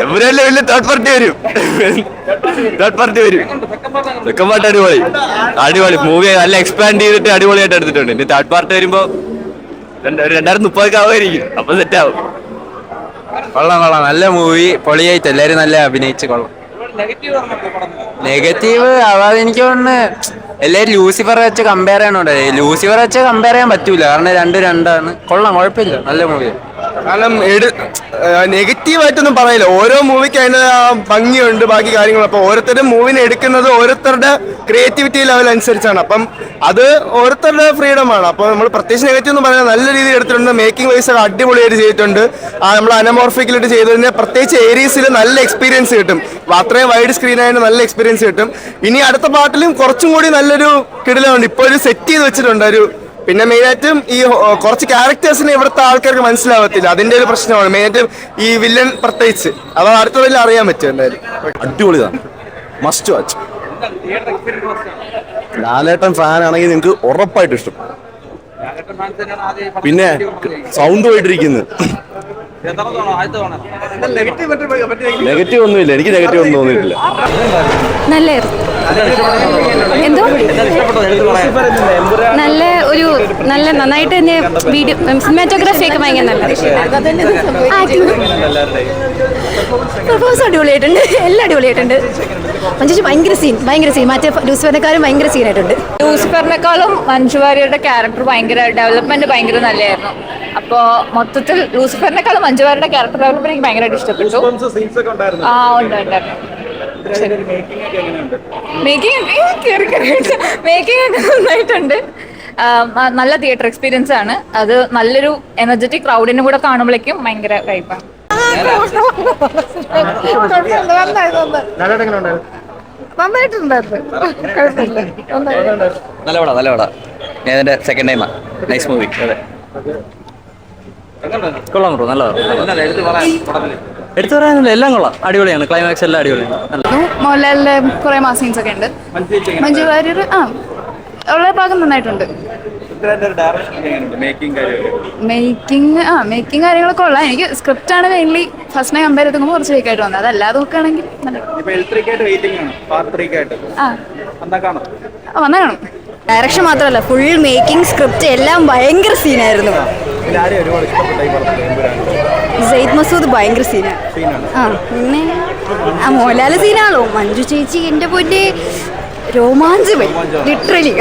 എവരല്ലേ വലിയ third party വരും. Second part അടിപൊളി മൂവി നല്ല എക്സ്പാൻഡ് ചെയ്തിട്ട് അടിപൊളിയായിട്ട് എടുത്തിട്ടുണ്ട്. ഇനി തേർഡ് പാർട്ട് വരുമ്പോ 2030 ആവുമായിരിക്കും, അപ്പൊ സെറ്റ് ആവും. കൊള്ളാം നല്ല മൂവി, പൊളിയായിട്ട് എല്ലാരും നല്ല അഭിനയിച്ച് കൊള്ളാം. നെഗറ്റീവ് അതെനിക്ക് തോന്നുന്നു എല്ലാവരും ലൂസിഫർ വെച്ച് കമ്പയർ ചെയ്യണോണ്ട്. ലൂസിഫർ വെച്ച് കമ്പയർ ചെയ്യാൻ പറ്റൂല, കാരണം രണ്ടാണ്. കൊള്ളാം, കുഴപ്പമില്ല, നല്ല മൂവി. കാരണം നെഗറ്റീവായിട്ടൊന്നും പറയില്ല. ഓരോ മൂവിക്ക് അതിൻ്റെ ഭംഗിയുണ്ട്, ബാക്കി കാര്യങ്ങൾ. അപ്പോൾ ഓരോരുത്തരും മൂവിനെ എടുക്കുന്നത് ഓരോരുത്തരുടെ ക്രിയേറ്റിവിറ്റി ലെവൽ അനുസരിച്ചാണ്. അപ്പം അത് ഓരോരുത്തരുടെ ഫ്രീഡമാണ്. അപ്പോൾ നമ്മൾ പ്രത്യേകിച്ച് നെഗറ്റീവ് എന്ന് പറയുന്നത് നല്ല രീതിയിൽ എടുത്തിട്ടുണ്ട്. മേക്കിംഗ് വൈസ് ഒക്കെ അടിപൊളിയായിട്ട് ചെയ്തിട്ടുണ്ട്. നമ്മൾ അനമോർഫിക്കലായിട്ട് ചെയ്തതിന് പ്രത്യേകിച്ച് ഏരിയസിൽ നല്ല എക്സ്പീരിയൻസ് കിട്ടും. അത്രയും വൈഡ് സ്ക്രീനായിട്ട് നല്ല എക്സ്പീരിയൻസ് കിട്ടും. ഇനി അടുത്ത പാർട്ടിലും കുറച്ചും കൂടി നല്ലൊരു കിടിലമുണ്ട്. ഇപ്പോൾ ഒരു സെറ്റ് ചെയ്ത് വെച്ചിട്ടുണ്ട്. പിന്നെ മെയിനായിട്ടും ഈ കുറച്ച് ക്യാരക്ടേഴ്സിനെ ഇവിടുത്തെ ആൾക്കാർക്ക് മനസ്സിലാവത്തില്ല, അതിന്റെ ഒരു പ്രശ്നമാണ് മെയിനായിട്ടും ഈ വില്ലൻ പ്രത്യേകിച്ച്. അത് അടുത്തതിൽ അറിയാൻ പറ്റും. എന്തായാലും അടിപൊളിതാണ്, മസ്റ്റ് വാച്ച്. ലാലേട്ടൻ ഫാൻ ആണെങ്കിൽ നിങ്ങൾക്ക് ഉറപ്പായിട്ട് ഇഷ്ടം. പിന്നെ സൗണ്ട് പോയിട്ടിരിക്കുന്നു. നെഗറ്റീവ് ഒന്നുമില്ല, എനിക്ക് നെഗറ്റീവ് ഒന്നും തോന്നിയിട്ടില്ല. എന്തോ നല്ല ഒരു നന്നായിട്ട് തന്നെ വീഡിയോ സിനിമാറ്റോഗ്രാഫി ഒക്കെ ഭയങ്കര നല്ല. പെർഫോമൻസ് അടിപൊളിയായിട്ടുണ്ട്, എല്ലാം അടിപൊളിയായിട്ടുണ്ട്. മഞ്ജു ഭയങ്കര സീൻ മറ്റേ ലൂസിഫറിനെക്കാളും ഭയങ്കര സീനായിട്ടുണ്ട്. ലൂസിഫറിനെക്കാളും മഞ്ജു വാര്യരുടെ ക്യാരക്ടർ ഭയങ്കര ഡെവലപ്മെന്റ് ഭയങ്കര നല്ലതായിരുന്നു. അപ്പോൾ മൊത്തത്തിൽ ലൂസിഫറിനെക്കാളും മഞ്ജു വാര്യരുടെ ക്യാരക്ടർ ഡെവലപ്മെന്റ് എനിക്ക് ഭയങ്കരമായിട്ട് ഇഷ്ടപ്പെട്ടു. മേക്കിംഗ് ഒക്കെ നന്നായിട്ടുണ്ട്. നല്ല തിയേറ്റർ എക്സ്പീരിയൻസ് ആണ്. അത് നല്ലൊരു എനർജറ്റിക് ക്രൗഡിനെ കൂടെ കാണുമ്പോഴേക്കും ഭയങ്കര വൈബാണ്. നല്ല പടാ. ഞാൻ ഇതിന്റെ സെക്കൻഡ് ടൈമാ. Nice movie. കൊള്ളാം ബ്രോ, നല്ലതാണ്. എടുത്തു പറയാനില്ല, എല്ലാം കൊള്ളാം, അടിപൊളിയാണ്. ക്ലൈമാക്സ് എല്ലാം അടിപൊളിയാണ്. മോഹൻലാലിന്റെ കുറെ മാസ് സീൻസ് ഒക്കെ ഉണ്ട്. മഞ്ജു വാര്യർ ഉള്ള ഭാഗം നന്നായിട്ടുണ്ട്. മേക്കിംഗ് കാര്യങ്ങളൊക്കെ ഉള്ള. എനിക്ക് സ്ക്രിപ്റ്റ് ആണ് മെയിൻലി ഫസ്റ്റിനെ കമ്പയർ ചെയ്തുമ്പോൾ കുറച്ച് വീക്കായിട്ട് വന്നത്. അതല്ലാതെ നോക്കുകയാണെങ്കിൽ വന്നാ കാണും. ഡയറക്ഷൻ മാത്രമല്ല, ഫുൾ മേക്കിംഗ് സ്ക്രിപ്റ്റ് എല്ലാം ഭയങ്കര സീനായിരുന്നു. സെയ്ദ് മസൂദ് ഭയങ്കര സീനാണ്. പിന്നെ മോഹൻലാൽ സീനാണല്ലോ. മഞ്ജു ചേച്ചി എന്റെ പൊന്നെ രോമാഞ്ചമായി ലിറ്ററലി.